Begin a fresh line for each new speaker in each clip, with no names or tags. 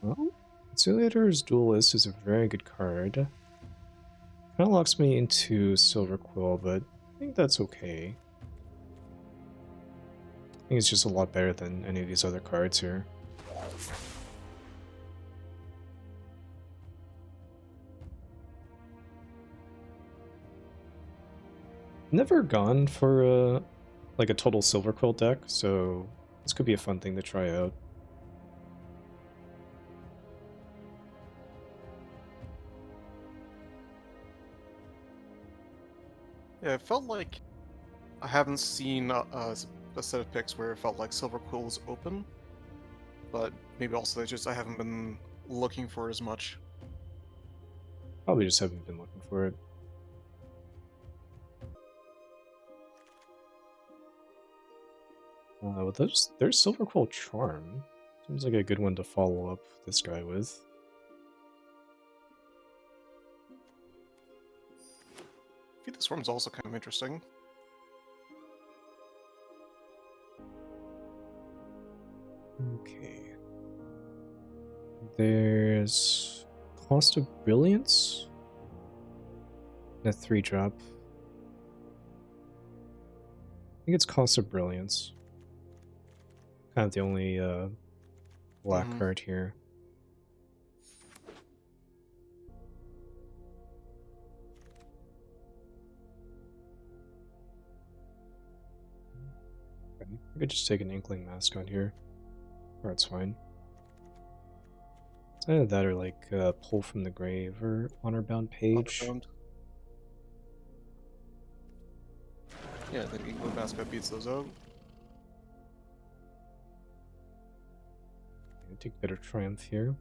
Well, Conciliator's Duelist is a very good card. Kind of locks me into Silver Quill, but I think that's okay. I think it's just a lot better than any of these other cards here. Never gone for like a total Silver Quill deck, so this could be a fun thing to try out.
Yeah, it felt like I haven't seen a set of picks where it felt like Silver Quill was open, but maybe also it's just I haven't been looking for as much.
Probably just haven't been looking for it. Well, there's Silver Quill Charm. Seems like a good one to follow up this guy with.
Feed the Swarm's also kind of interesting.
Okay. There's Cost of Brilliance. And a 3-drop. I think it's Cost of Brilliance. Kind of the only black card here. Okay. I could just take an Inkling Mascot here. Or it's fine. It's either that or like Pull from the Grave or Honor-Bound Page.
Honor-Bound. Yeah, I think England Mascot beats those out.
Yeah, take Bitter Triumph here.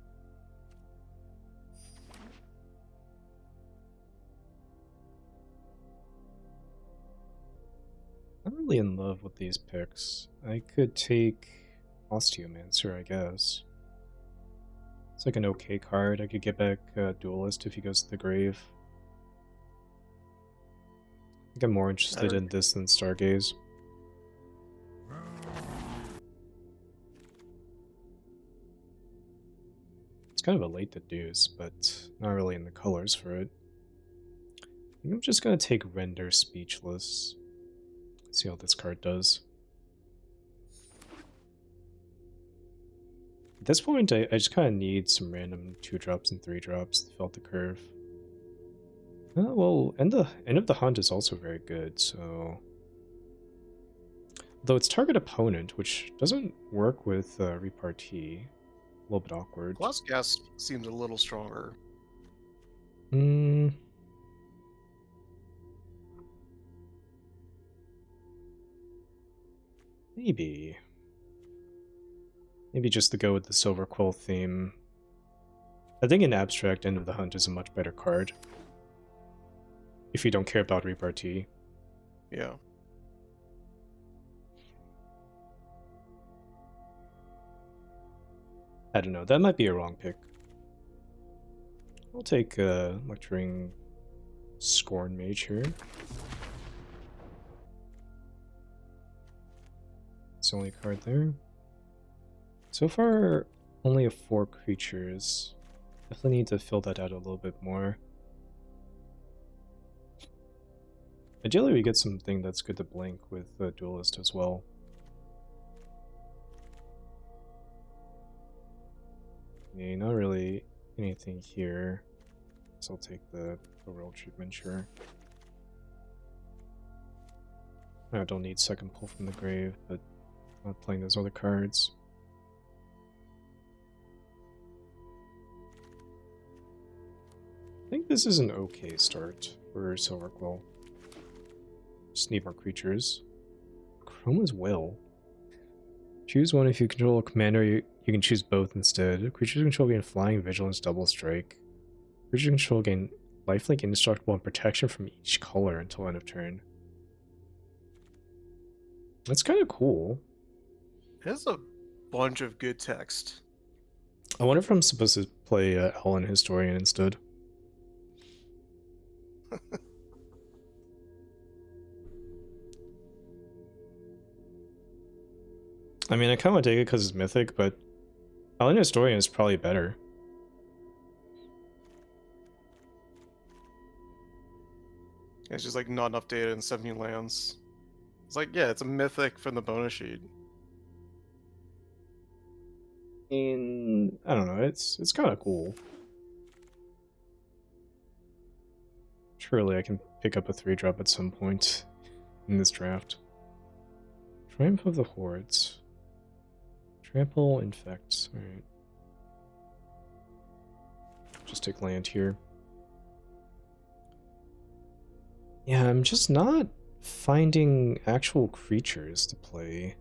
I'm really in love with these picks. I could take Osteomancer, I guess. It's like an okay card. I could get back Duelist if he goes to the grave. I think I'm more interested in this than Stargaze. It's kind of a late deduce, but not really in the colors for it. I think I'm just gonna take Render Speechless. See how this card does. At this point, I just kind of need some random 2-drops and 3-drops to fill out the curve. Well, End of the Hunt is also very good, so... Though it's target opponent, which doesn't work with Repartee. A little bit awkward.
Glass Gas seems a little stronger.
Maybe. Maybe just to go with the Silver Quill theme. I think in abstract, End of the Hunt is a much better card. If you don't care about Repartee.
Yeah.
I don't know, that might be a wrong pick. I'll take Lecturing Scorn Mage here. It's the only card there. So far, only 4 creatures. Definitely need to fill that out a little bit more. Ideally, we get something that's good to blink with Duelist as well. Yeah, not really anything here. So I'll take the Royal Treatment, sure. I don't need second Pull from the Grave, but I'm not playing those other cards. I think this is an okay start for Silver Quill. Just need more creatures. Chroma's Will. Choose one if you control a commander, you can choose both instead. Creatures control gain Flying, Vigilance, Double Strike. Creatures control gain Lifelink, Indestructible, and Protection from each color until end of turn. That's kind of cool.
There's a bunch of good text.
I wonder if I'm supposed to play Helen Historian instead. I mean, I kind of take it because it's mythic, but Paladin Historian is probably better.
It's just like not enough data in 17 lands. It's like, yeah, it's a mythic from the bonus sheet.
I don't know, it's kind of cool. Surely I can pick up a 3-drop at some point in this draft. Triumph of the Hordes. Trample, Infect. Alright. Just take land here. Yeah, I'm just not finding actual creatures to play.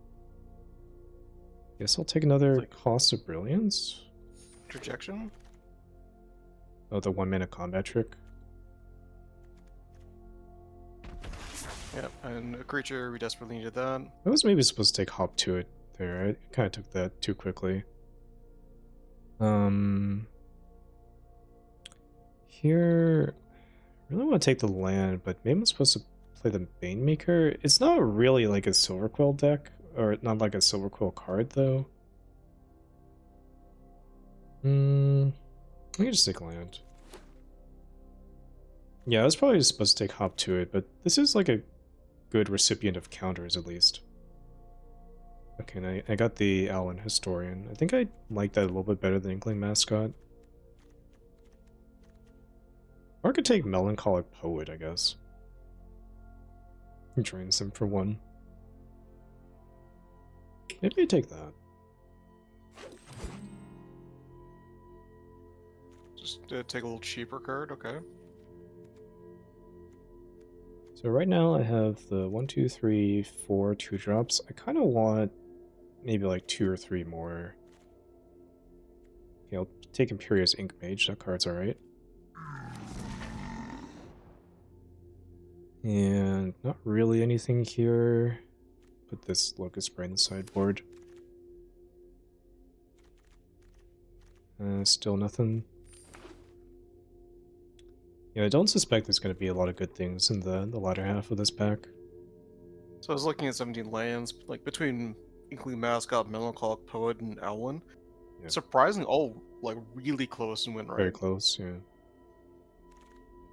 Guess I'll take another
Like-
Cost of Brilliance.
Trajection?
Oh, the 1-mana combat trick.
Yeah, and a creature, we desperately needed that.
I was maybe supposed to take Hop to it there. I kind of took that too quickly. Here, I really want to take the land, but maybe I'm supposed to play the Banemaker. It's not really like a Silverquill deck, or not like a Silverquill card, though. I can just take land. Yeah, I was probably supposed to take Hop to it, but this is like a good recipient of counters, at least. Okay, and I got the Allen Historian. I think I like that a little bit better than Inkling Mascot. Or I could take Melancholic Poet, I guess. Drains them for 1. Maybe I take that.
Just take a little cheaper card, okay.
So right now I have the 1, 2, 3, 4 2-drops. I kind of want maybe like 2 or 3 more. Okay, I'll take Imperious Ink Mage. That card's alright. And not really anything here. Put this Locust Spray in the sideboard. Still nothing. Yeah, I don't suspect there's going to be a lot of good things in the latter half of this pack.
So I was looking at 17 lands, like between Inkling Mascot, Melancholic Poet, and Elwyn.
Yeah.
Surprisingly, all like really close in win rate.
Very close, yeah.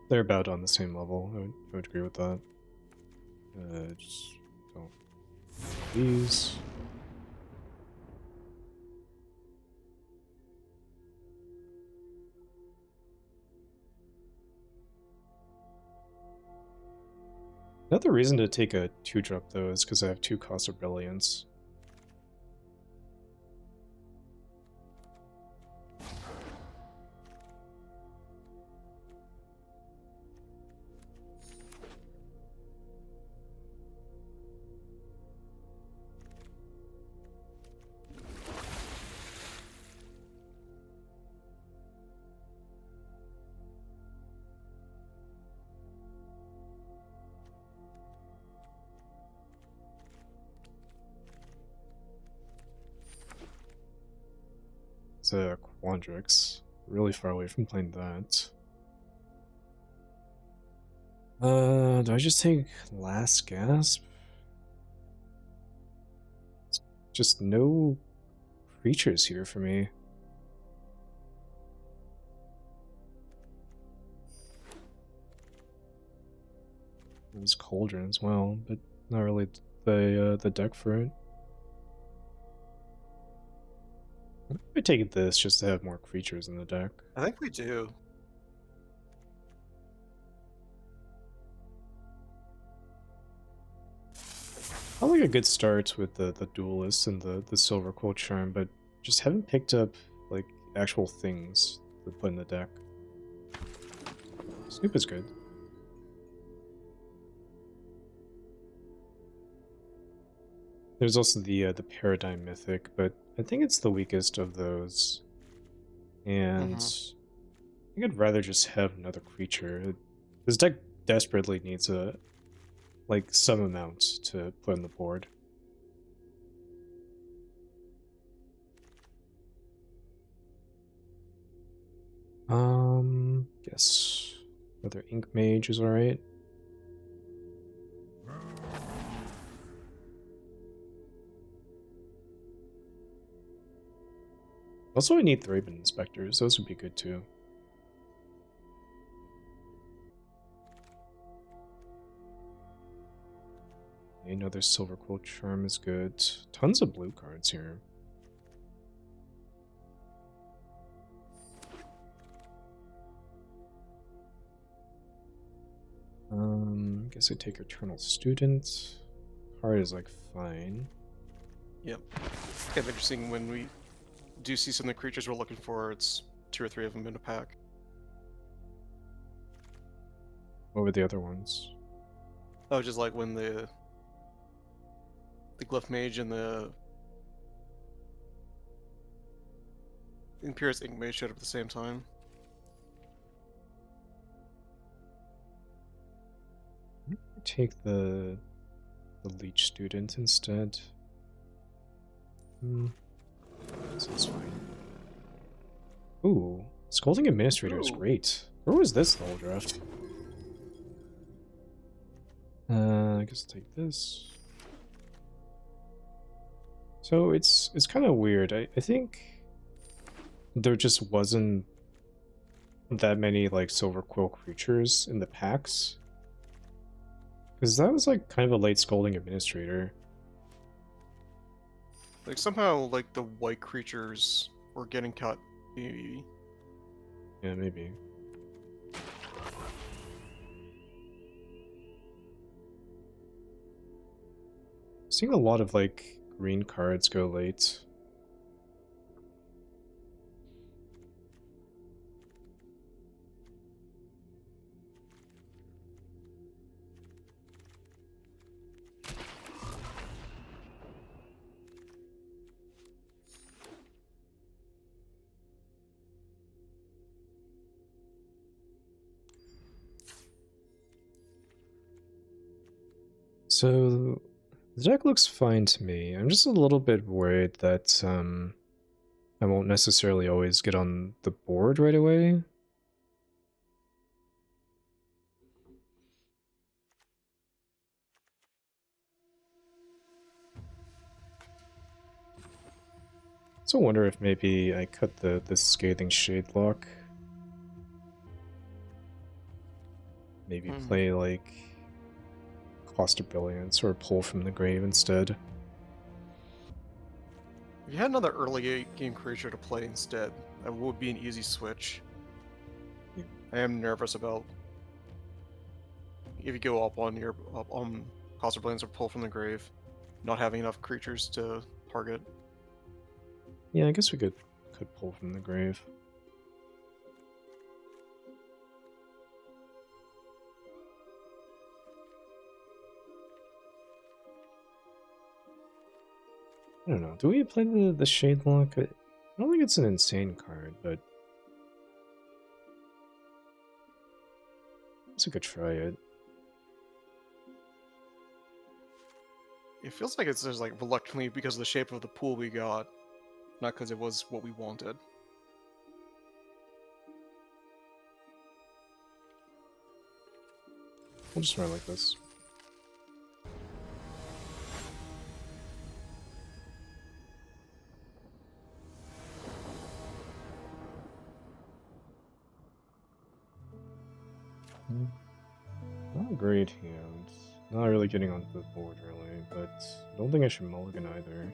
They're about on the same level. I would agree with that. Just don't. These. Another reason to take a 2-drop though is because I have 2 Cost of Brilliance. It's a Quandrix. Really far away from playing that. Do I just take Last Gasp? Just no creatures here for me. There's Cauldron as well, but not really the deck for it. I take this just to have more creatures in the deck.
I think we do.
I like a good start with the Duelist and the Silver Quill Charm, but just haven't picked up like actual things to put in the deck. Snoop is good. There's also the Paradigm Mythic, but I think it's the weakest of those. And I think I'd rather just have another creature. This deck desperately needs some amount to put on the board. Guess another Ink Mage is alright. Also, I need Thraben Inspectors. Those would be good too. Another Silver Quill Charm is good. Tons of blue cards here. I guess I take Eternal Student. Card is like fine.
Yep. It's kind of interesting when we do see some of the creatures we're looking for, it's 2 or 3 of them in a pack.
What were the other ones?
Oh, just like when the Glyph Mage and the Imperious Ink Mage showed up at the same time.
Take the Leech Student instead. This is fine. Ooh, Scolding Administrator is great. Where was this the whole draft? I guess I'll take this. So it's kind of weird. I think there just wasn't that many like Silver Quill creatures in the packs. Because that was like kind of a late Scolding Administrator.
Like somehow like the white creatures were getting cut, maybe.
Yeah, maybe. Seeing a lot of like green cards go late. So the deck looks fine to me. I'm just a little bit worried that I won't necessarily always get on the board right away. So I wonder if maybe I cut the Scathing Shadelock. Maybe play like Cost of Brilliance or Pull from the Grave instead.
If you had another early game creature to play instead, that would be an easy switch.
Yeah.
I am nervous about if you go up on your Cost of Brilliance or Pull from the Grave, not having enough creatures to target.
Yeah, I guess we could Pull from the Grave. I don't know. Do we play the Shadelock? I don't think it's an insane card, but I guess we could try it.
It feels like it's just like reluctantly because of the shape of the pool we got, not because it was what we wanted.
We'll just run like this. Not a great hand. Not really getting onto the board, really, but I don't think I should mulligan either.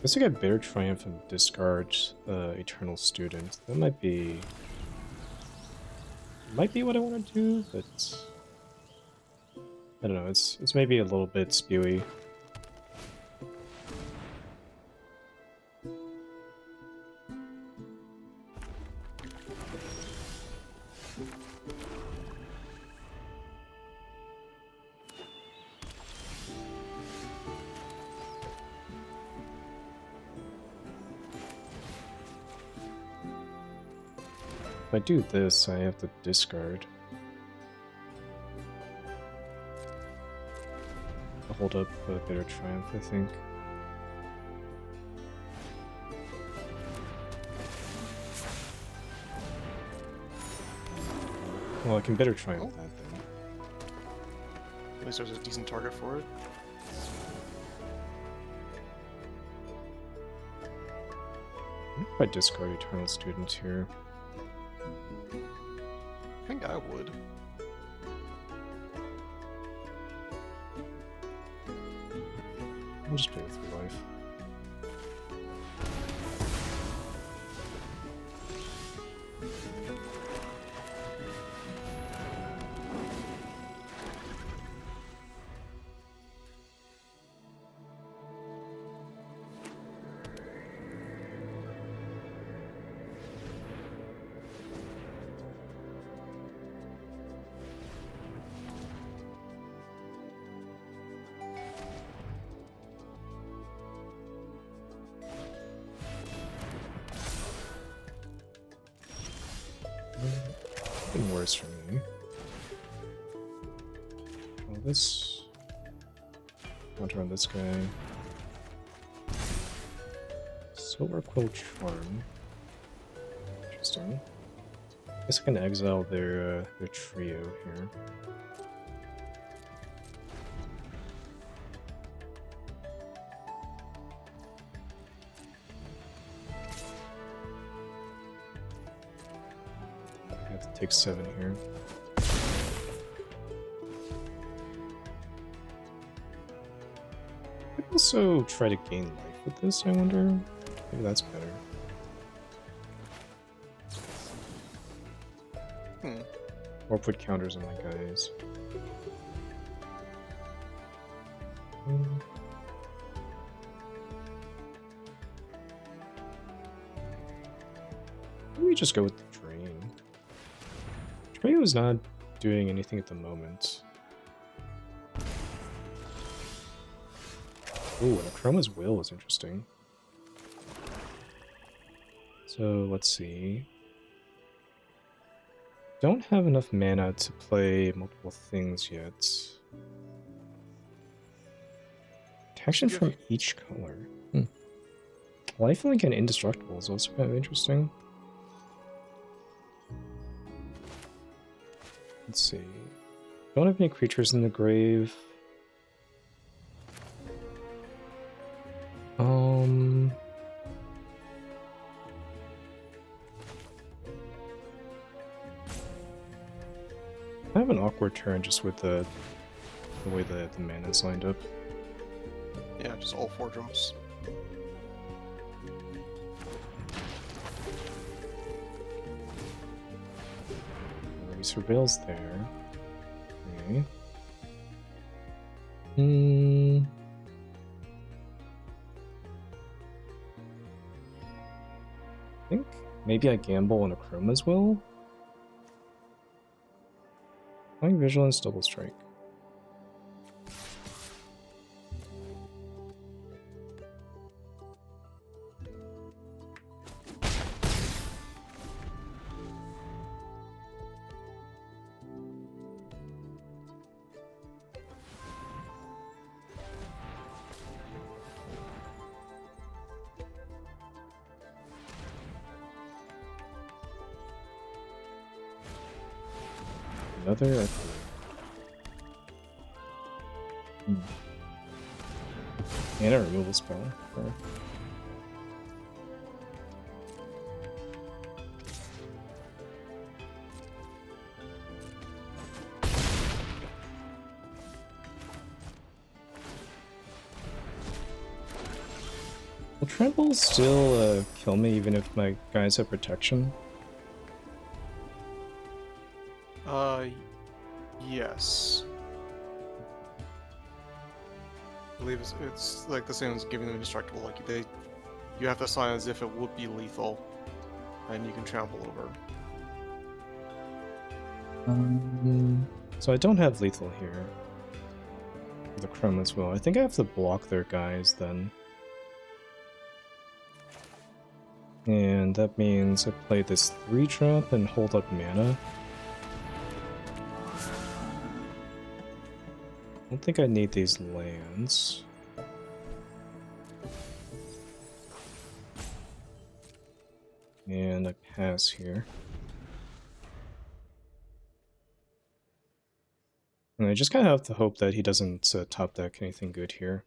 Guess I got Bitter Triumph and discard Eternal Student. That might be what I want to do, but I don't know. It's maybe a little bit spewy. If I do this, I have to discard. I'll hold up Bitter Triumph, I think. Well, I can Bitter Triumph that then.
At least there's a decent target for it.
If I discard Eternal Student here.
I think I would.
I'll just play with 3 life. Getting worse for me. Well, this. Counter on this guy. Silver Quill Charm. Interesting. I guess I can exile their trio here. Take 7 here. I could also try to gain life with this, I wonder. Maybe that's better. Or put counters on my guys. Let me just go with the drain. Drain was not doing anything at the moment. Ooh, and Chroma's Will is interesting. So let's see. Don't have enough mana to play multiple things yet. Protection from each color. Lifelink and Indestructible is also kind of interesting. Let's see. Don't have any creatures in the grave. I have an awkward turn just with the way that the mana's lined up.
Yeah, just all 4 drops.
He surveils there. Okay. I think maybe I gamble on a Chroma's Will. Flying Vigilance, Double Strike. Another echo. And a removal spell. Sure. Will Trample still kill me even if my guys have protection?
Yes. I believe it's like the same as giving them indestructible. Like you have to sign as if it would be lethal, and you can trample over.
So I don't have lethal here. The Chrome as well. I think I have to block their guys then. And that means I play this 3-drop and hold up mana. I don't think I need these lands. And I pass here. And I just kind of have to hope that he doesn't top deck anything good here.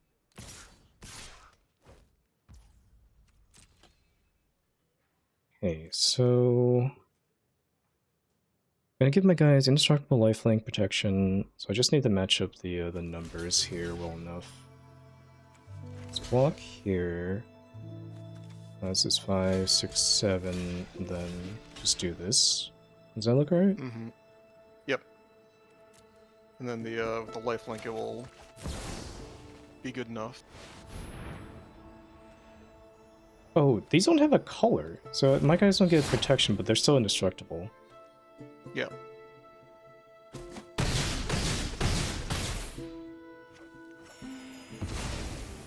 Okay, so I'm gonna give my guys indestructible lifelink protection, so I just need to match up the numbers here well enough. Let's block here. This is 5, 6, 7, and then just do this. Does that look right?
Mm-hmm. Yep. And then the lifelink, it will be good enough.
Oh, these don't have a color, so my guys don't get protection, but they're still indestructible.
Yeah.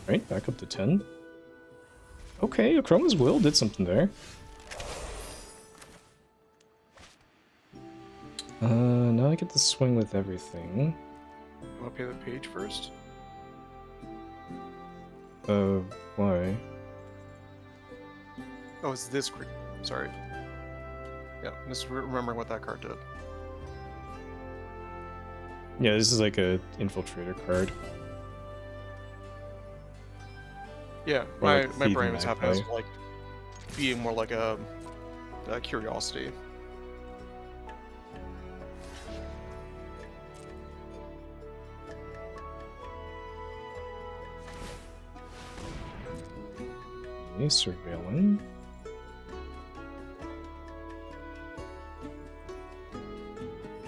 Right, back up to 10. Okay, Chroma's Will did something there. Now I get to swing with everything.
You want to pay the page first?
Why?
Oh, it's this sorry. Yeah, just remembering what that card did.
Yeah, this is like a infiltrator card.
Yeah,
Or
my
like
brain was
Thieving
having as
Magpie.
like being more like a curiosity.
Okay, surveilling.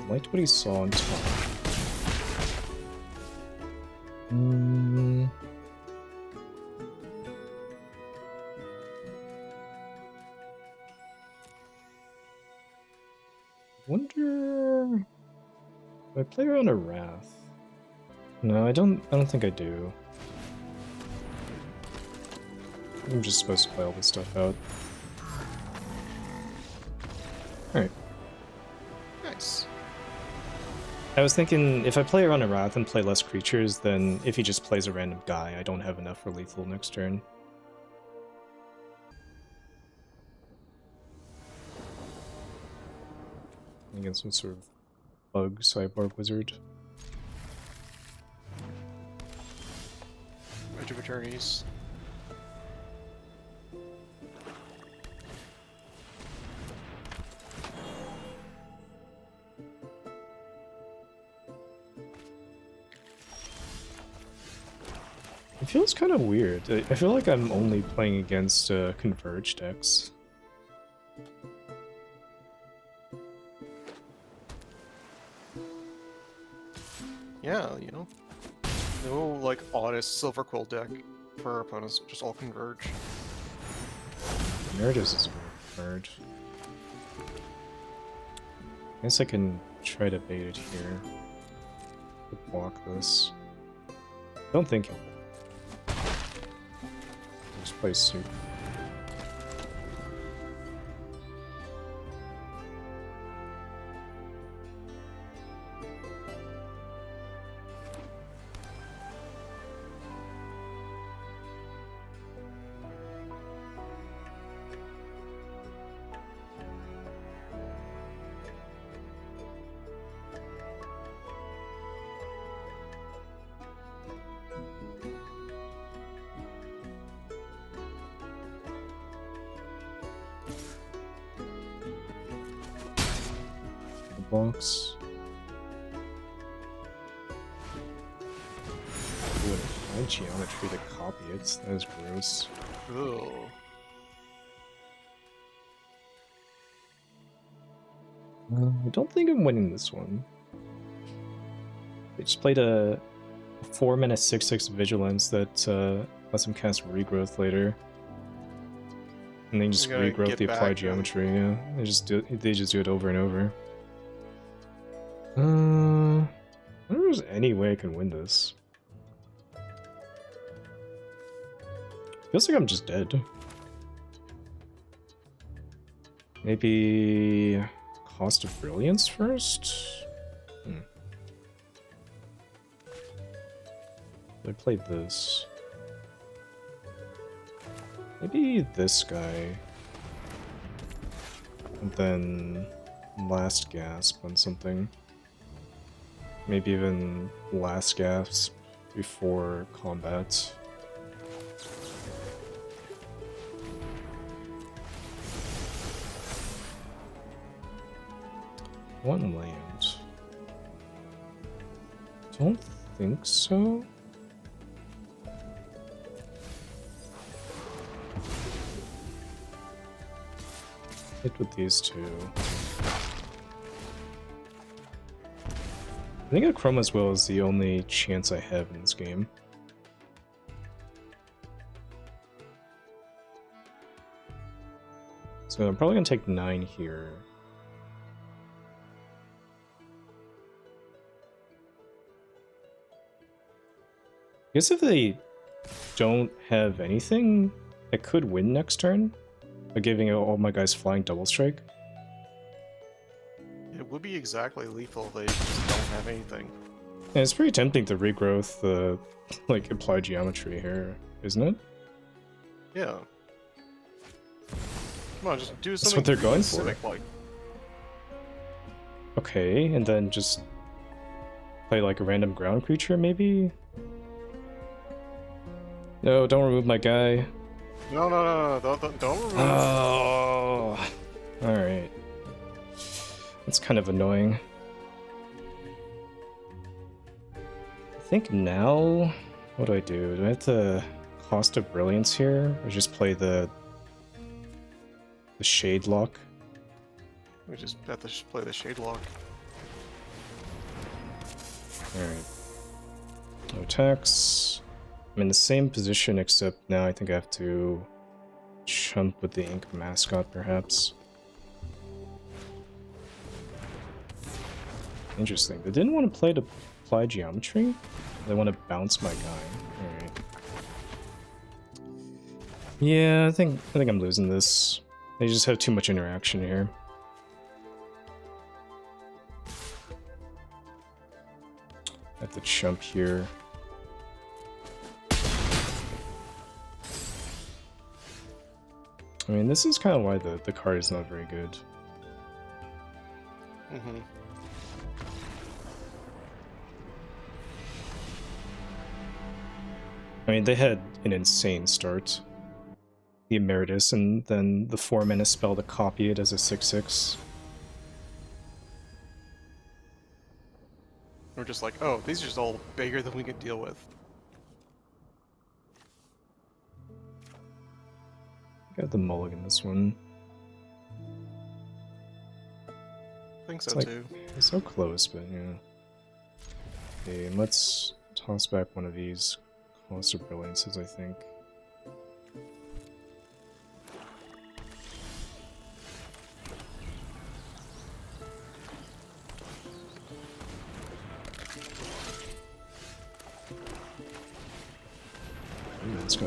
Liked what he saw on top. Wonder if I play around a Wrath. No, I don't think I do. I'm just supposed to play all this stuff out. Alright.
Nice.
I was thinking, if I play around a Wrath and play less creatures, then if he just plays a random guy, I don't have enough for lethal next turn. Against some sort of bug cyborg wizard.
Edge of Eternities.
It feels kind of weird. I feel like I'm only playing against Converge decks.
Yeah, you know. No, like, oddest Silver Quill deck for our opponents, just all Converge.
Narratives is a weird card. I guess I can try to bait it here. Block this. Don't think he'll. Just play soup. Box. Ooh, my geometry to copy it. That is gross.
Ugh.
I don't think I'm winning this one. They just played a 4-mana 6/6 Vigilance that lets him cast Regrowth later. And then just
You gotta
regrowth
get
the applied
back,
geometry, yeah. They just do it over and over. I wonder if there's any way I can win this. Feels like I'm just dead. Maybe Cost of Brilliance first? I played this. Maybe this guy. And then Last Gasp on something. Maybe even Last Gasp before combat. One land. Don't think so. Hit with these two. I think a Chroma's Will is the only chance I have in this game. So I'm probably gonna take 9 here. I guess if they don't have anything, I could win next turn by giving all my guys flying double strike.
It would be exactly lethal if they just don't have anything.
And it's pretty tempting to regrowth the like applied geometry here, isn't it?
Yeah. Come on, just do something.
That's what they're going for.
specific, like.
Okay, and then just play like a random ground creature, maybe? No, don't remove my guy.
No, don't remove.
Oh, alright. That's kind of annoying. I think now, what do? Do I have to Cost of Brilliance here, or just play the Shade Lock?
We just have to play the Shade Lock.
Alright. No attacks. I'm in the same position, except now I think I have to chump with the Ink Mascot, perhaps. Interesting. They didn't want to play to apply geometry? They want to bounce my guy. Alright. Yeah, I think I'm losing this. They just have too much interaction here. I have to chump here. I mean, this is kind of why the card is not very good.
Mm-hmm.
I mean, they had an insane start. The Emeritus, and then the 4-mana spell to copy it as a 6/6.
We're just like, oh, these are just all bigger than we can deal with.
Got the mulligan this one.
I think so
It's like,
too.
it's so close, but yeah. Okay, and let's toss back one of these Cost of Brilliances, I think.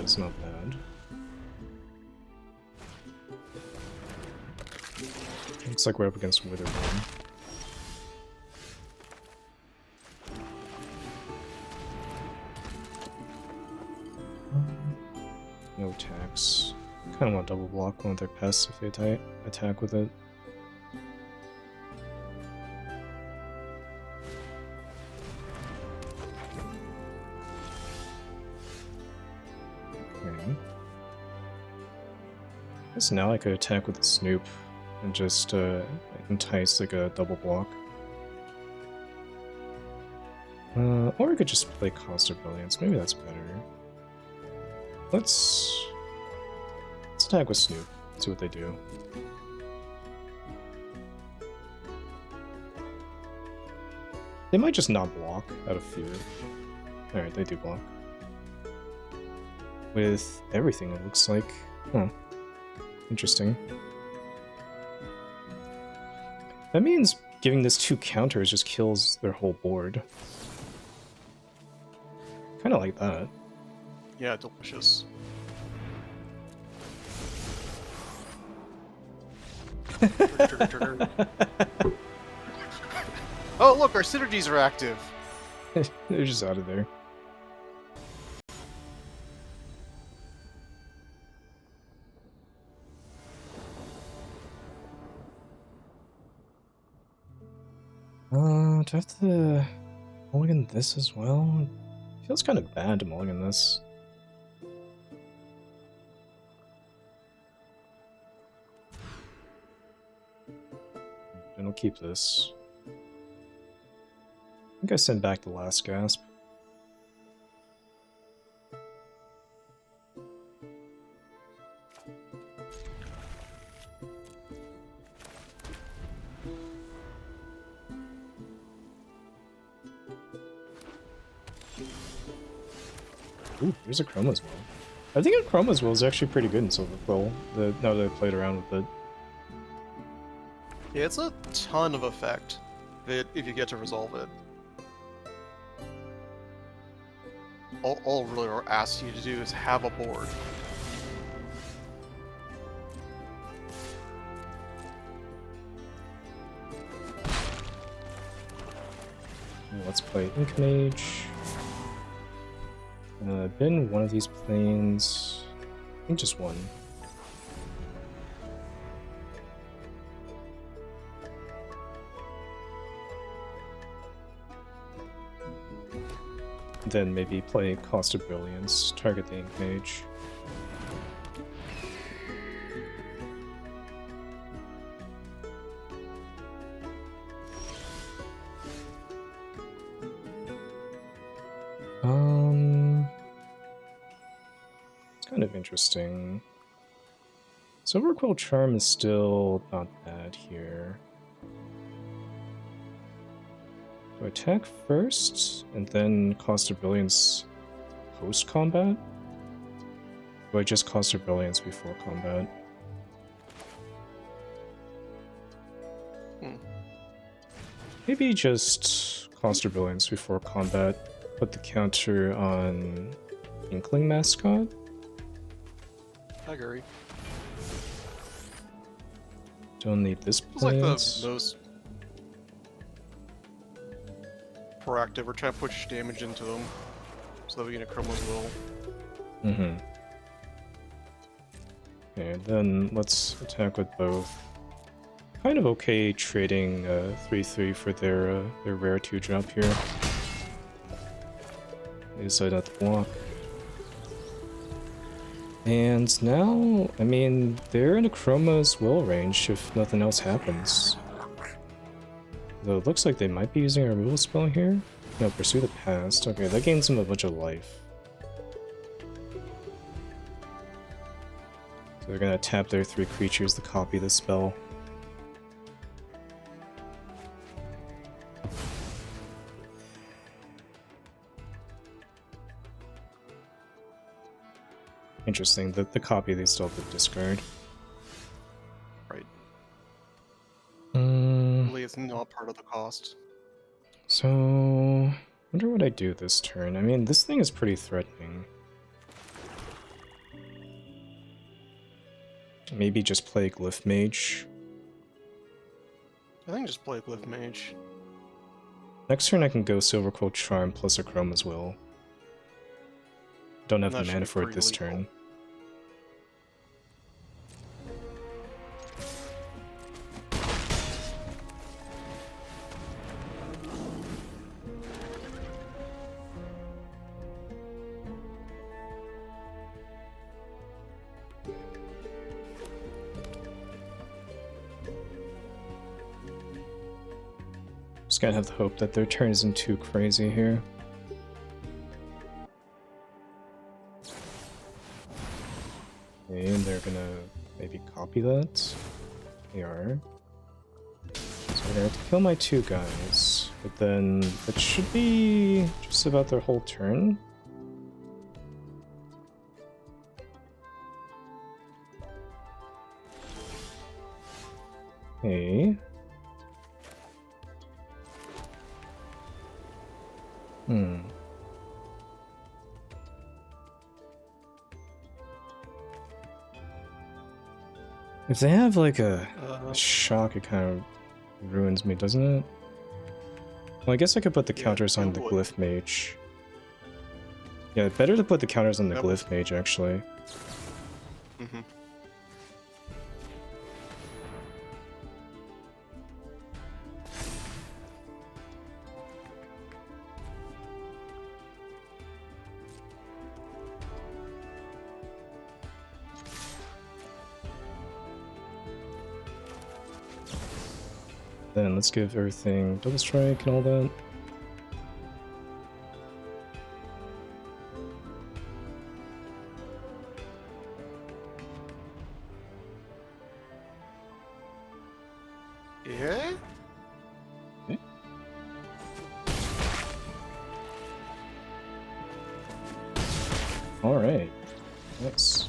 It's not bad. Looks like we're up against Witherborn. No attacks. Kind of want to double block one of their pests if they attack with it. Okay. I guess now I could attack with the Snoop and just entice like a double block. Or I could just play Cost of Brilliance. Maybe that's better. Let's attack with Snoop. See what they do. They might just not block out of fear. Alright, they do block. With everything, it looks like. Huh. Interesting. That means giving this 2 counters just kills their whole board. Kinda like that.
Yeah, delicious. Oh, look, our synergies are active.
They're just out of there. Do I have to mulligan this as well? Feels kind of bad to mulligan this. And I'll keep this. think I sent back the last gasp. Ooh, there's a Chroma's Will. I think a Chroma's Will is actually pretty good in Silver Quill, now that I played around with it.
Yeah, it's a ton of effect if you get to resolve it. All really asks you to do is have a board.
Let's play Ink Mage. Been one of these planes. I think just one. Then maybe play Cost of Brilliance, target the Ink Mage. It's kind of interesting. Silver Quill Charm is still not bad here. Do I attack first, and then Cost of Brilliance post-combat? Do I just Cost of Brilliance before combat? Maybe just Cost of Brilliance before combat, put the counter on Inkling Mascot?
I agree.
Don't need this
It's like the
planes.
most proactive. We're trying to push damage into them so that we get a Chroma's Will.
Mm-hmm. Okay, then let's attack with both. Kind of okay trading 3/3 for their rare 2-drop here. They decide not to block. And now, I mean, they're in a Chroma's Will range if nothing else happens. Though it looks like they might be using a removal spell here. No, Pursue the Past. Okay, that gains them a bunch of life. So they're gonna tap their 3 creatures to copy the spell. Interesting, that the copy they still have to discard.
Right. Really, it's not part of the cost.
So, wonder what I do this turn. I mean, this thing is pretty threatening. Maybe just play Glyph Mage.
I think just play Glyph Mage.
Next turn I can go Silver Quill Charm plus a Chroma's Will. Don't have
That
the
should
mana
be
for it
pretty
this
lethal.
turn. Just gotta have the hope that their turn isn't too crazy here. Okay, and they're gonna maybe copy that. They are. So they're gonna have to kill my 2 guys, but then that should be just about their whole turn. Okay. If they have like a shock, it kind of ruins me, doesn't it? Well, I guess I could put the
Yeah,
counters on
it
the
would.
Glyph Mage. Yeah, better to put the counters on the
Yep.
Glyph Mage, actually.
Mm-hmm.
Then let's give everything double strike and all that. Alright. Nice.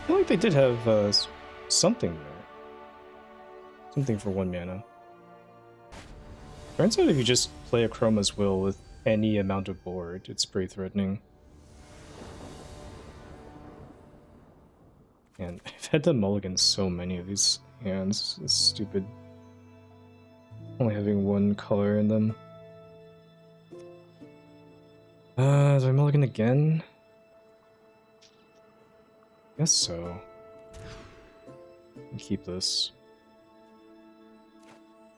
I feel like they did have something there. Something for 1 mana. Turns out if you just play a Chroma's Will with any amount of board, it's pretty threatening. And I've had to mulligan so many of these hands. It's stupid. Only having 1 color in them. Do I mulligan again? Guess so. I'll keep this.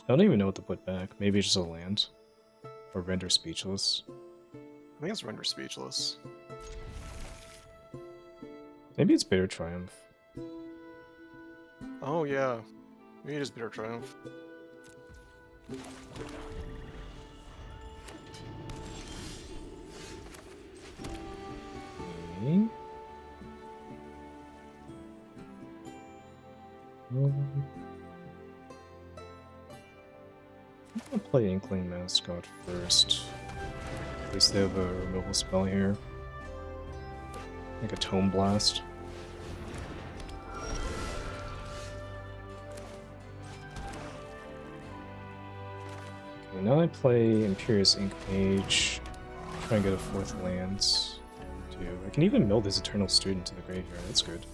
I don't even know what to put back. Maybe just a land. Or render speechless.
I think it's Render Speechless.
Maybe it's Bitter Triumph.
Oh yeah, maybe it is Bitter Triumph.
Okay. I'm gonna play Inkling Mascot first. At least they have a removal spell here. Like a Tome Blast. Okay, now I play Imperious Ink Mage. Try and get a 4th land. Too. I can even mill this Eternal Student to the graveyard, that's good.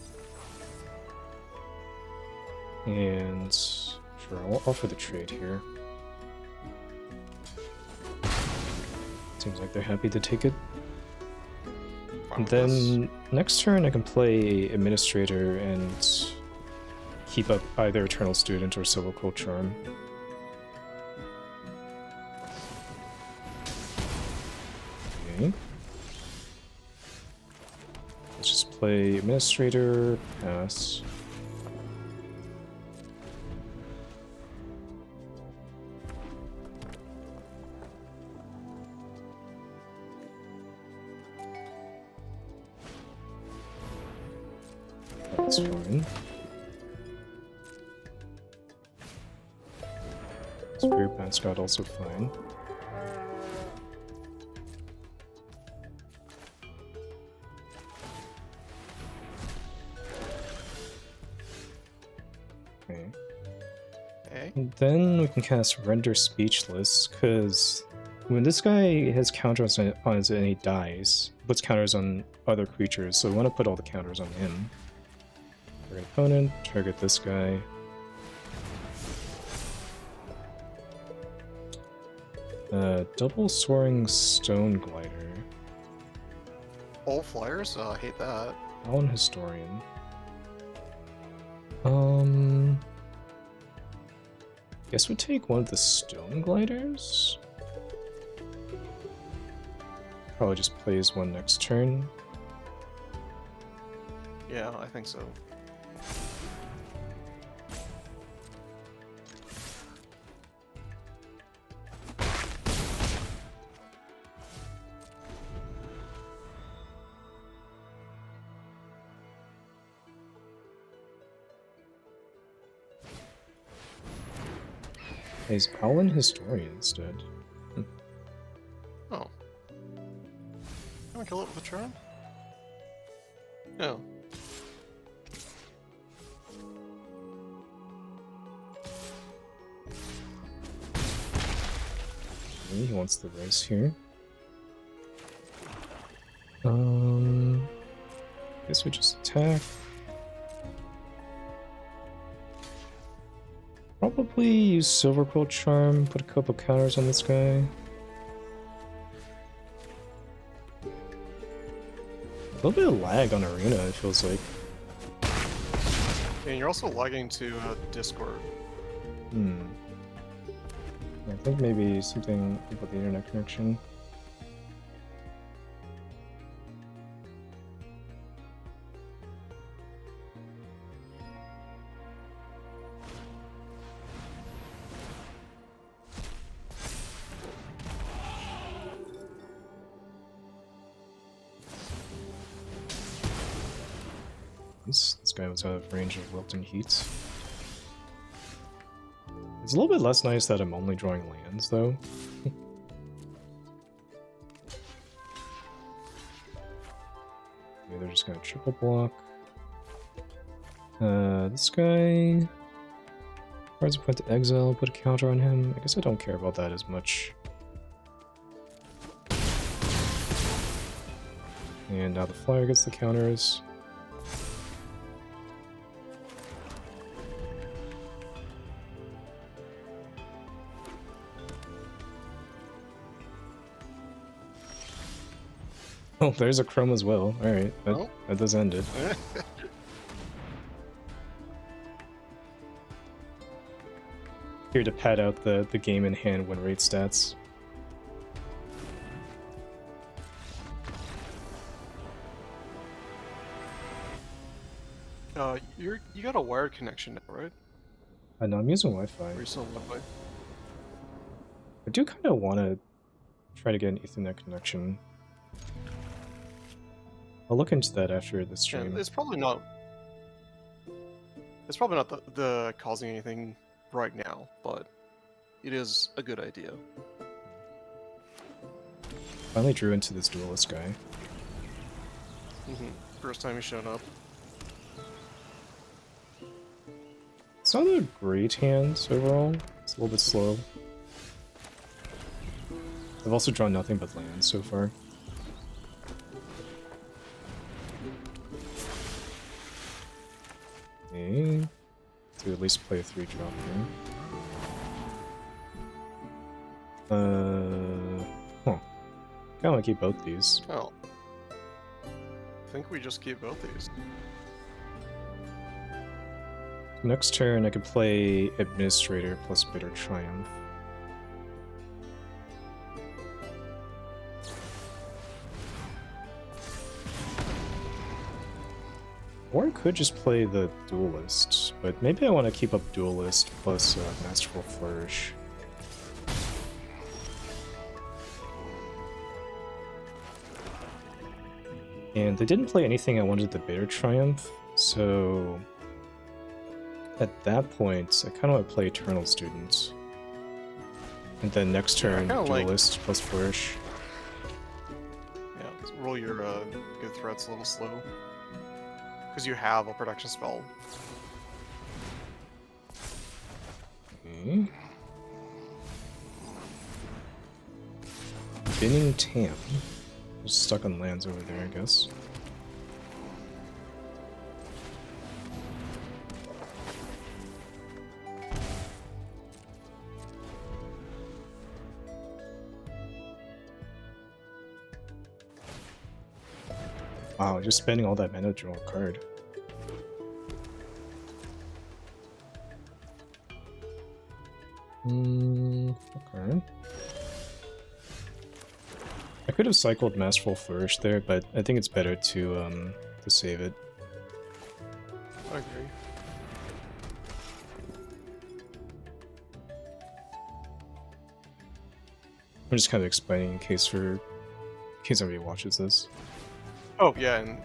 And sure, I'll offer the trade here. Seems like they're happy to take it. And then next turn I can play Administrator and keep up either Eternal Student or Silvercold Charm. Okay. Let's just play Administrator, pass. That's fine. Spirit Mascot also fine. Okay. And then we can cast Render Speechless, because when this guy has counters on it and he dies, it puts counters on other creatures, so we want to put all the counters on him. Target opponent, target this guy. Double Soaring Stone Glider.
All flyers? I hate that.
Allen Historian. Guess we'll take one of the Stone Gliders. Probably just plays one next turn.
Yeah, I think so.
He's Allen Historian instead.
Oh. Can I kill it with a charm? No.
Okay, he wants the race here. Guess we just attack. Probably use Silverquill Charm, put a couple counters on this guy. A little bit of lag on Arena, it feels like.
And you're also lagging to Discord.
I think maybe something about the internet connection. This guy was out of range of Wilton Heats. It's a little bit less nice that I'm only drawing lands, though. they're just gonna triple block. This guy... Cards a point to exile, put a counter on him. I guess I don't care about that as much. And now the flyer gets the counters. Oh, there's a Chrome as well. Alright, that does end it. Here to pad out the game in hand win rate stats.
You got a wired connection now, right?
No, I'm using Wi-Fi.
Or you still on Wi-Fi?
I do kind of want to try to get an Ethernet connection. I'll look into that after the stream.
Yeah, it's probably not. It's probably not the causing anything right now, but it is a good idea.
Finally drew into this duelist guy.
First time he showed up.
It's not a great hand overall. It's a little bit slow. I've also drawn nothing but lands so far. Okay. To at least play a 3-drop here. Huh. Kinda wanna keep both these.
Oh. I think we just keep both these.
Next turn, I could play Administrator plus Bitter Triumph. Or I could just play the Duelist, but maybe I want to keep up Duelist plus Masterful Flourish. And they didn't play anything I wanted the Bitter Triumph, so at that point, I kind of want to play Eternal Student. And then next turn, Duelist plus Flourish.
Yeah, roll your good threats a little slow. Because you have a protection spell.
Okay. Binning Tam. Just stuck on lands over there, I guess. Wow, just spending all that mana to draw a card. Okay. I could have cycled Masterful Flourish there, but I think it's better to save it.
I agree.
I'm just kind of explaining in case somebody watches this.
Oh yeah, and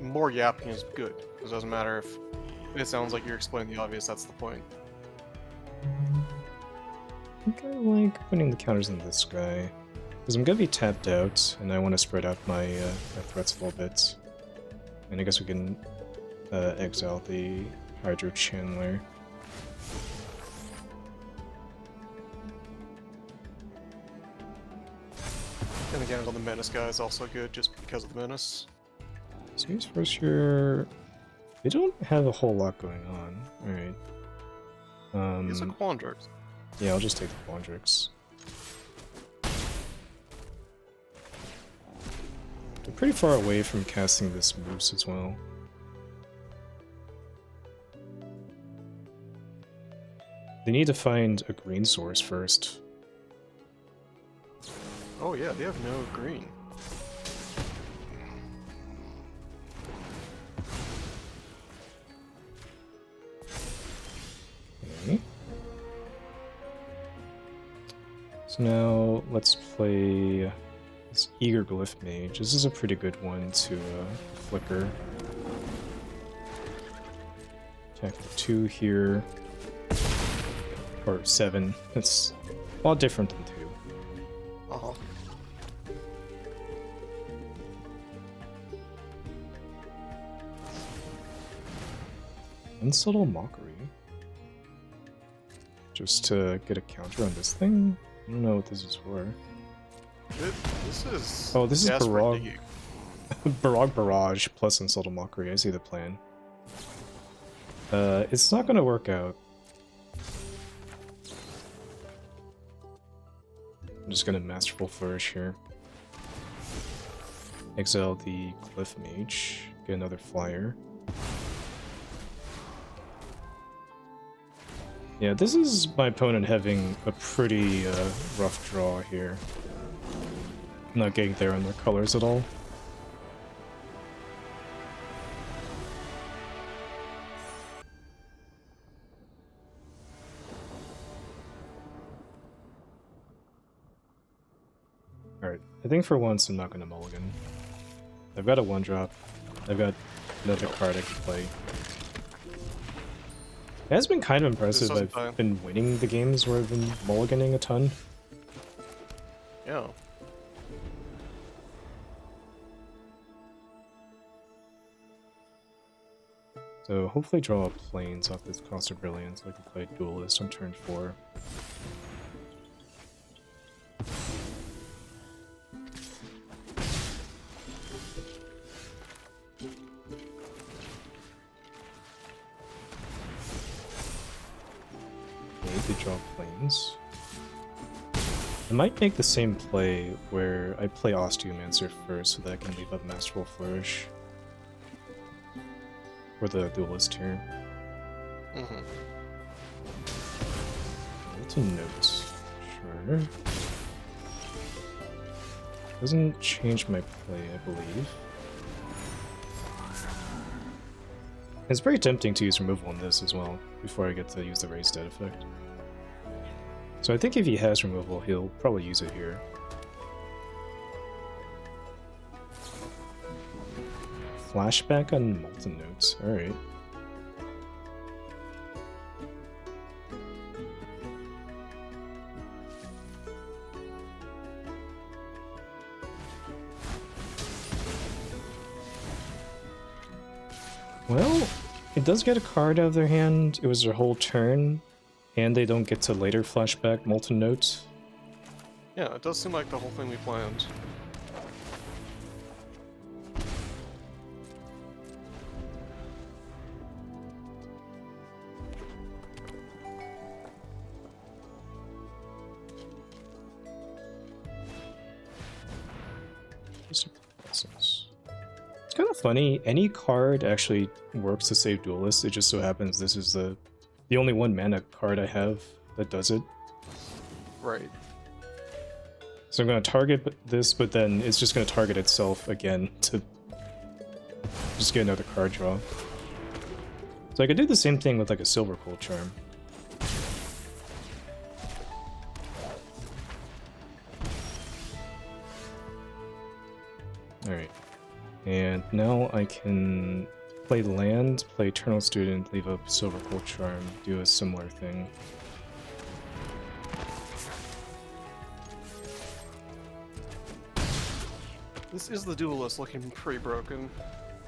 more yapping is good. It doesn't matter if it sounds like you're explaining the obvious. That's the point.
I think I like putting the counters on this guy. Because I'm gonna be tapped out, and I want to spread out my threats a little bit. And I guess we can exile the Hydro Chandler.
And again, on the Menace guy is also good just because of the Menace.
Series first here. They don't have a whole lot going on. Alright.
It's a Quandrix.
Yeah, I'll just take the Quandrix. They're pretty far away from casting this Moose as well. They need to find a green source first.
Oh yeah, they have no green.
Okay. So now let's play this Eager Glyph Mage. This is a pretty good one to flicker. Attack for 2 here. Or 7. It's a lot different than 2.
Uh-huh.
And subtle mockery. Just to get a counter on this thing? I don't know what this is for.
This is...
Oh, this is
desperate
Barog.
digging.
Barog Barrage plus Insubtle Mockery. I see the plan. It's not gonna work out. I'm just gonna Masterful Flourish here. Exile the Cliff Mage. Get another flyer. Yeah, this is my opponent having a pretty rough draw here. Not getting there on their colors at all. Alright, I think for once I'm not going to mulligan. I've got a 1-drop. I've got another card I can play. It has been kind of impressive. I've been winning the games where I've been mulliganing a ton.
Yeah.
So hopefully draw up planes off this Cost of Brilliance so I can play Duelist on turn 4. To draw planes. I might make the same play where I play Osteomancer first so that I can leave up Masterful Flourish for the Duelist here. Molten Note. Sure. Doesn't change my play, I believe. It's very tempting to use removal on this as well, before I get to use the Raise Dead effect. So I think if he has removal, he'll probably use it here. Flashback on Molten Notes, alright. Well, it does get a card out of their hand. It was their whole turn. And they don't get to later flashback Molten Note.
Yeah, it does seem like the whole thing we planned.
It's kind of funny. Any card actually works to save Duelist. It just so happens this is the only 1 mana card I have that does it.
Right.
So I'm going to target this, but then it's just going to target itself again to just get another card draw. So I could do the same thing with like a Silver Cold Charm. Alright. And now I can play land, play Eternal Student, leave up Silver Cold Charm, do a similar thing.
This is the Duelist looking pretty broken.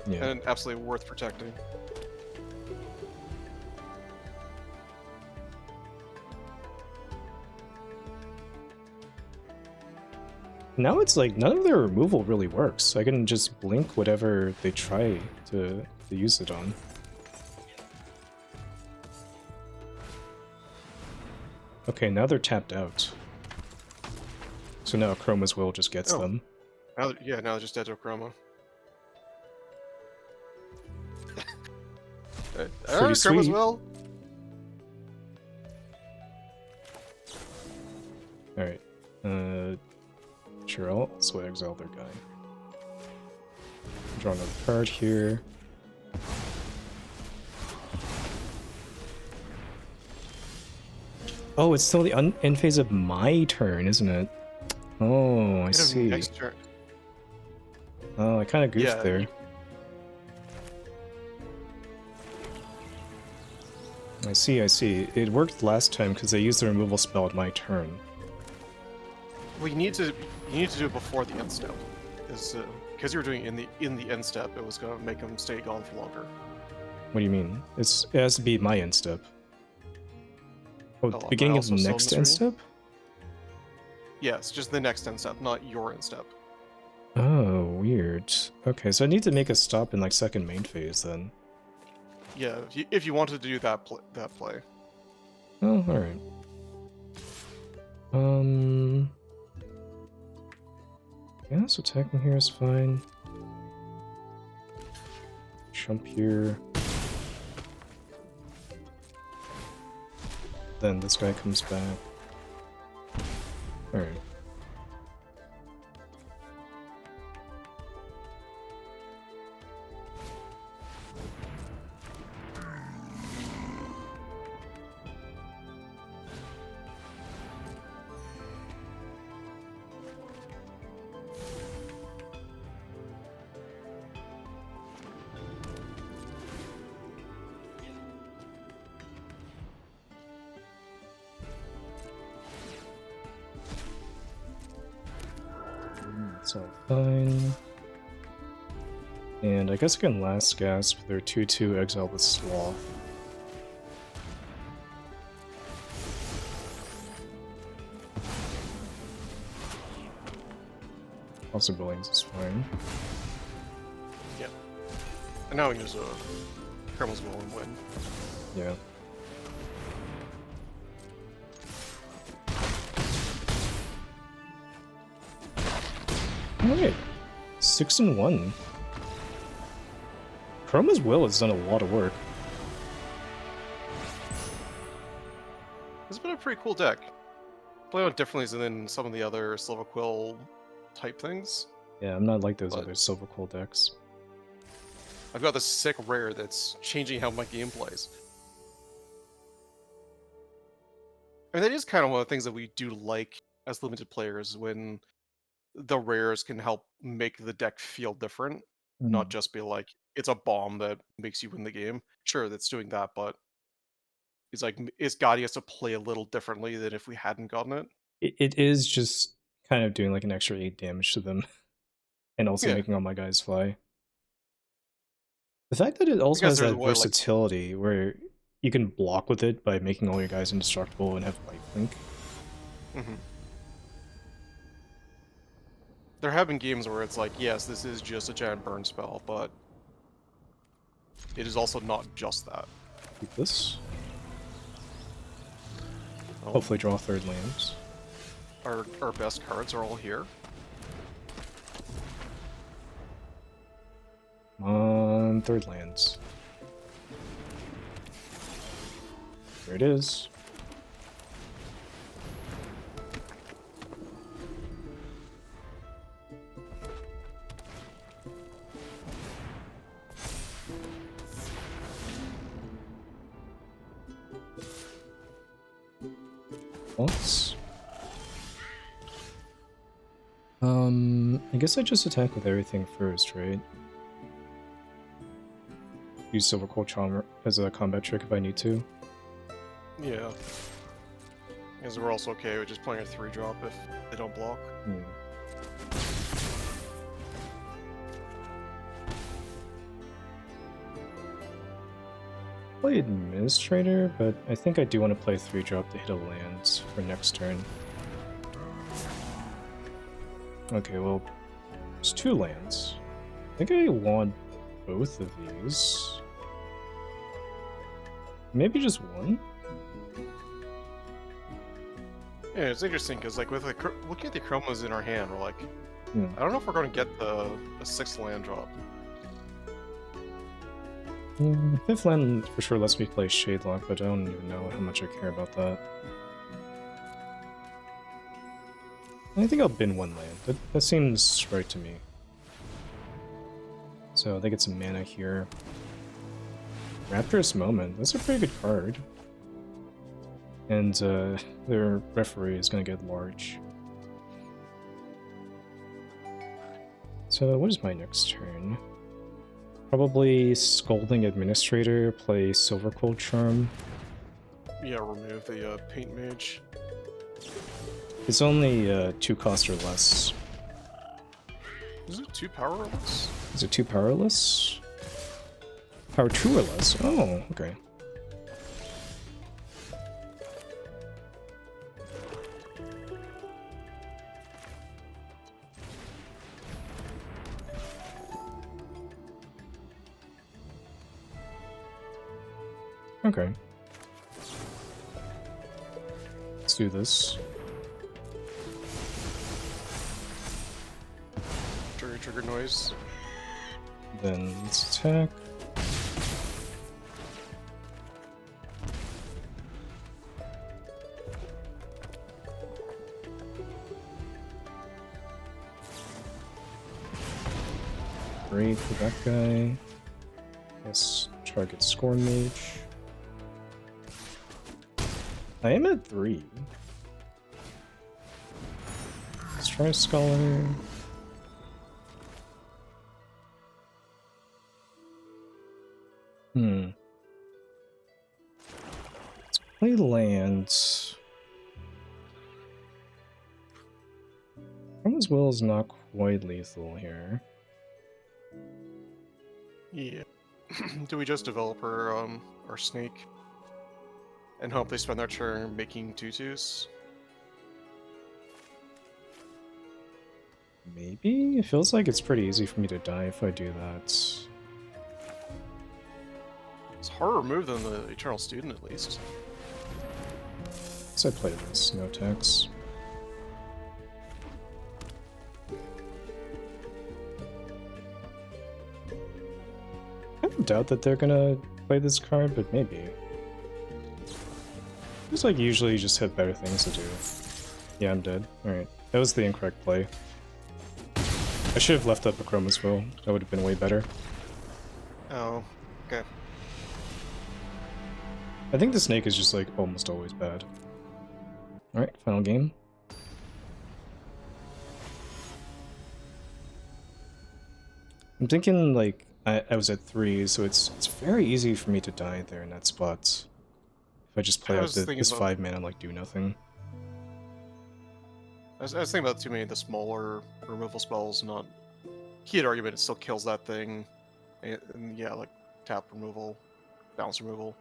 Yeah.
And absolutely worth protecting.
Now it's like none of their removal really works. I can just blink whatever they try to use it on. Okay, now they're tapped out. So now Chroma's Will just gets them.
Now, yeah, now they're just dead to a Chroma.
Pretty sweet.
Chroma's Will.
Alright. Sure, I'll also exile their guy. Draw another card here. Oh, it's still the end phase of my turn, isn't it? Oh, I see.
Next turn.
Oh, I kind of goofed there. I see, I see. It worked last time because they used the removal spell at my turn.
Well, you need to do it before the end step, because you were doing it in the end step, it was going to make them stay gone for longer.
What do you mean? It has to be my end step. Oh,
Oh,
the
am I
beginning of the
also still
next end
misreading?
step?
Yes, just the next end step, not your end step.
Oh, weird. Okay, so I need to make a stop in like second main phase then.
Yeah, if you wanted to do that play.
Oh, alright. Yeah, so attacking here is fine. Jump here. Then this guy comes back. Alright. It's all fine. And I guess I can last gasp their 2-2 exile with Sloth. Also Billings is fine.
Yeah. And now we can use a Kermal's Will and win.
Yeah. Alright. 6-1. Chroma's Will has done a lot of work.
It's been a pretty cool deck. Play on differently than some of the other Silver Quill type things.
Yeah, I'm not like those
But
other Silver Quill decks.
I've got this sick rare that's changing how my game plays. And that is kind of one of the things that we do like as limited players, when the rares can help make the deck feel different, not just be like, it's a bomb that makes you win the game. Sure, that's doing that, but it's like, it's guiding us to play a little differently than if we hadn't gotten it.
It is just kind of doing like an extra 8 damage to them. And also
Yeah,
making all my guys fly. The fact that it also
because
has
there's a
that
way, like,
versatility where you can block with it by making all your guys indestructible and have lifelink.
mhm. There have been games where it's like, yes, this is just a giant burn spell, but it is also not just that.
Keep this.
Oh,
Hopefully draw third lands.
our best cards are all here.
Come on, third lands. There it is. Once. I guess I just attack with everything first, right? Use Silver Cold Charm as a combat trick if I need to.
Yeah. Because we're also okay with just playing a 3-drop if they don't block.
Play Administrator, but I think I do want to play 3-drop to hit a land for next turn. Okay, well, there's 2 lands. I think I want both of these. Maybe just one?
Yeah, it's interesting because, like, with looking at the chromas in our hand, we're like,
Yeah.
I don't know if we're going to get the 6th land drop.
5th land for sure lets me play Shadelock, but I don't even know how much I care about that. I think I'll bin 1 land. That seems right to me. So they get some mana here. Rapturous Moment, that's a pretty good card. And their referee is going to get large. So what is my next turn? Probably Scolding Administrator, play Silver Cold Charm.
Yeah, remove the Paint Mage.
It's only 2 cost or less.
Is it 2 powerless?
Is it 2 powerless? Power 2 or less? Oh, okay. Okay. Let's do this.
Trigger noise.
Then let's attack. Great for that guy. Yes, target Scorn Mage. I am at 3. Let's try Scholar. Let's play lands. Chroma's Will is not quite lethal here.
Yeah. Do we just develop our snake and hope they spend their turn making tutus?
Maybe? It feels like it's pretty easy for me to die if I do that.
It's harder to remove than the Eternal Student, at least.
So I play this, no attacks. I don't doubt that they're gonna play this card, but maybe. It's like usually you just have better things to do. Yeah, I'm dead. Alright. That was the incorrect play. I should have left up a Chroma's Will. That would have been way better.
Oh, okay.
I think the snake is just like almost always bad. Alright, final game. I'm thinking like I was at 3, so it's very easy for me to die there in that spot. If I just play out this 5 mana like do nothing.
I was thinking about too many of the smaller removal spells, not heat argument, it still kills that thing. And yeah, like tap removal, bounce removal.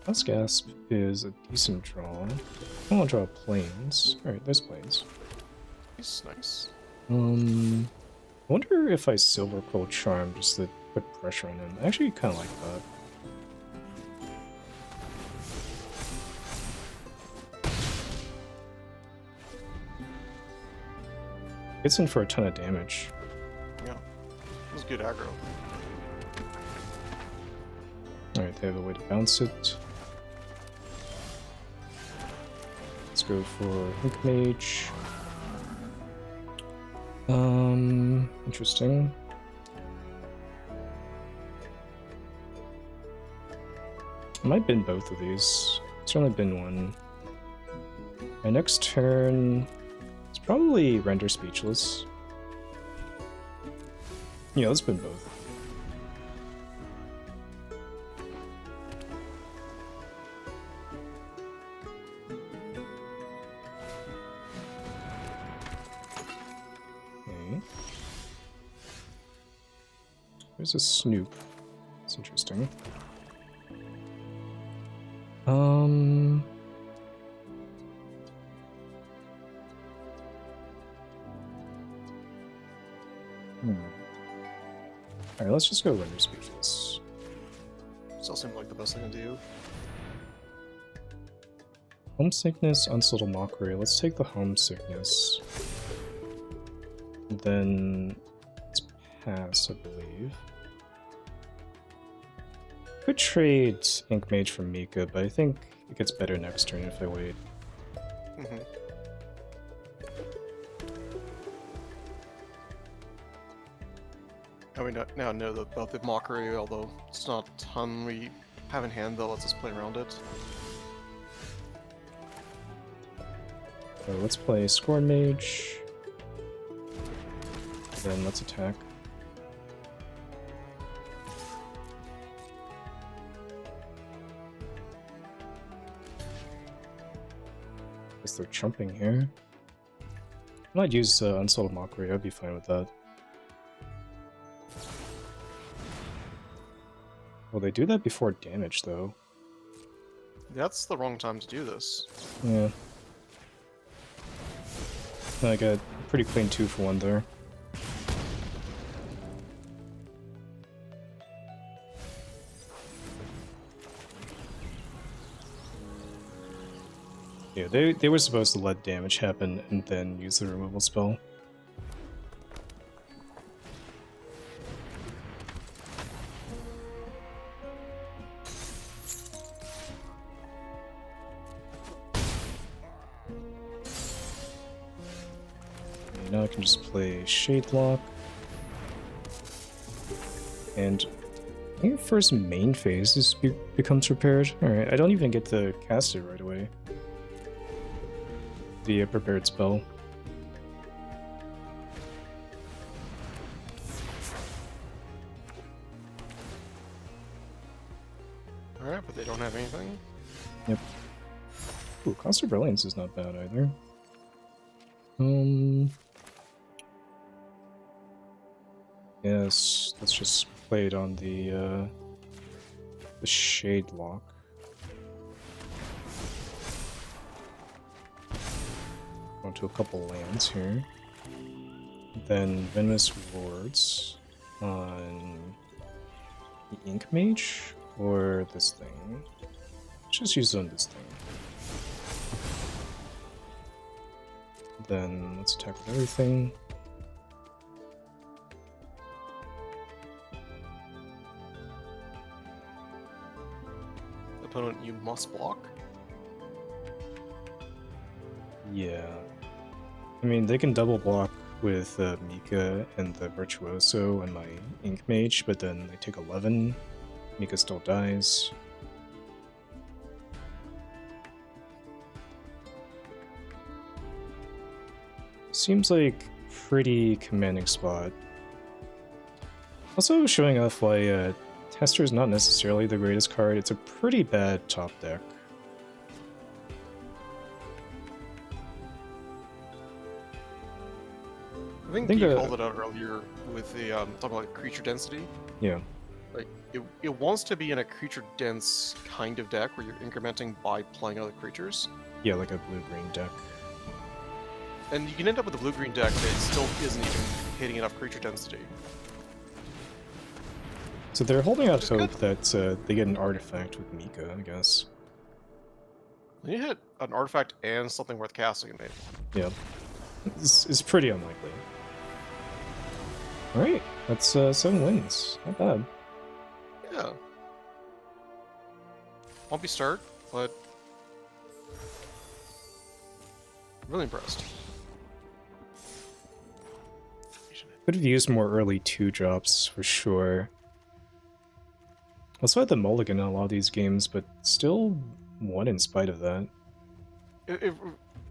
Last Gasp is a decent draw. I want to draw planes. Alright, there's planes.
Nice, nice.
I wonder if I Silver Quill Charm just to put pressure on him. I actually kind of like that. Gets in for a ton of damage.
Yeah, it was good aggro.
Alright, they have a way to bounce it. Let's go for Ink Mage. Interesting. I might bin both of these. Certainly bin one. My next turn is probably Render Speechless. Yeah, let's bin both. There's a Snoop. It's interesting. Alright, let's just go Render Speechless.
Still seemed like the best thing to do.
Homesickness, Unsubtle Mockery. Let's take the Homesickness. Then let's pass, I believe. Could trade Ink Mage for Mika, but I think it gets better next turn if I wait.
And we now know about the Mockery, although it's not a ton we have in hand that lets us play around it.
So let's play Scorn Mage. Then let's attack. Guess they're chumping here. I might use Unsettled Mockery, I'd be fine with that. Well, they do that before damage, though.
That's the wrong time to do this.
Yeah. I got a pretty clean 2 for 1 there. Yeah, they were supposed to let damage happen and then use the removal spell. Okay, now I can just play Shade Lock. And I think first main phase becomes prepared. Alright, I don't even get to cast it right away. The prepared spell.
Alright, but they don't have anything.
Yep. Ooh, Cost of Brilliance is not bad either. Yes, let's just play it on the Shade Lock. Onto a couple lands here. Then Venomous Wards on the Ink Mage or this thing. Let's just use it on this thing. Then let's attack with everything.
Opponent, you must block.
Yeah. I mean, they can double block with Mika and the Virtuoso and my Ink Mage, but then they take 11. Mika still dies. Seems like pretty commanding spot. Also showing off why Tester is not necessarily the greatest card. It's a pretty bad top deck.
I think you called it out earlier with the talking about creature density.
Yeah.
Like it wants to be in a creature dense kind of deck where you're incrementing by playing other creatures.
Yeah, like a blue-green deck.
And you can end up with a blue-green deck that still isn't even hitting enough creature density.
So they're holding out hope that they get an artifact with Mika, I guess.
When you hit an artifact and something worth casting, maybe.
Yeah. It's pretty unlikely. Alright, that's 7 wins. Not bad.
Yeah. Bumpy start, but really impressed.
Could have used more early 2-drops for sure. Also had the mulligan in a lot of these games, but still won in spite of that.
It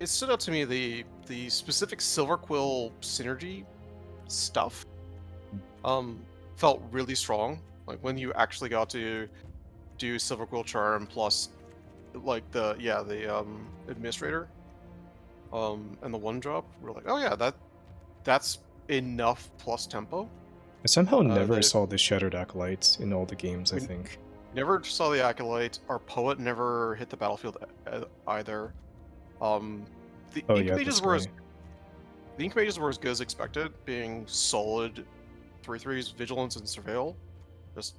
stood out to me the specific Silver Quill synergy stuff felt really strong. Like when you actually got to do Silver Quill Charm plus like the administrator and the 1-drop, we're like, oh yeah, that's enough plus tempo.
I somehow never saw the Shattered Acolyte in all the games, I think.
Never saw the Acolyte. Our Poet never hit the battlefield either. The Ink Mages were as good as expected, being solid 3/3s, Vigilance and Surveil. Just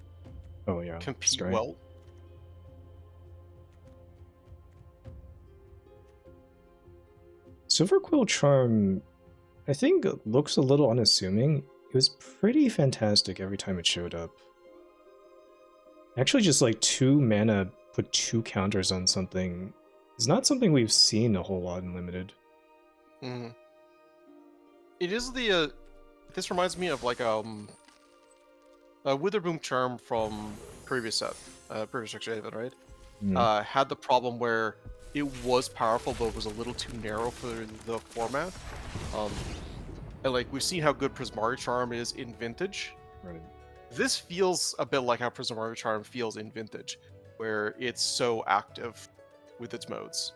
compete well.
Silver Quill Charm, I think, looks a little unassuming. It was pretty fantastic every time it showed up. Actually, just like 2 mana, put 2 counters on something is not something we've seen a whole lot in Limited.
Mm. It is the this reminds me of like a Witherboom Charm from previous set, previous Strixhaven, right? Had the problem where it was powerful, but it was a little too narrow for the format. And like we've seen how good Prismari Charm is in Vintage.
Right.
This feels a bit like how Prismari Charm feels in Vintage, where it's so active with its modes.